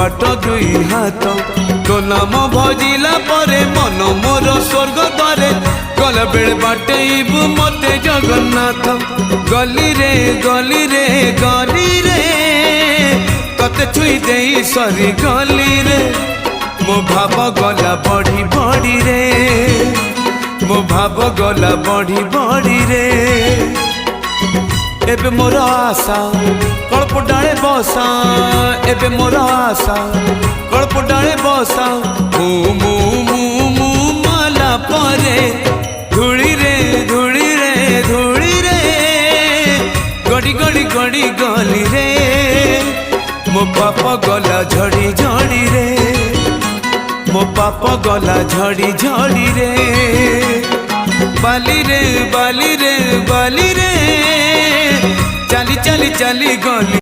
बाट दुई हाथ तो नाम भजिला परे मन मोर स्वर्ग द्वारे गला बेल बाटेबू मते जगन्नाथ गली रे गली रे गली रे तते छुई दे सरी गली रे मो भाव गला बढ़ी बढ़ी रे मो भाव गला बढ़ी बढ़ी रे एबे मोर आशा कल्प डाले बसा एबे मोर आशा कल्प डाले बसा मु मु मु मु माला परे धूली रे धूली रे धूली रे गड़ी गड़ी गड़ी गली रे मो पाप गला झड़ी झड़ी रे मो पाप गला झड़ी झड़ी रे बाली रे बाली रे बाली रे चाली चाली चाली गली।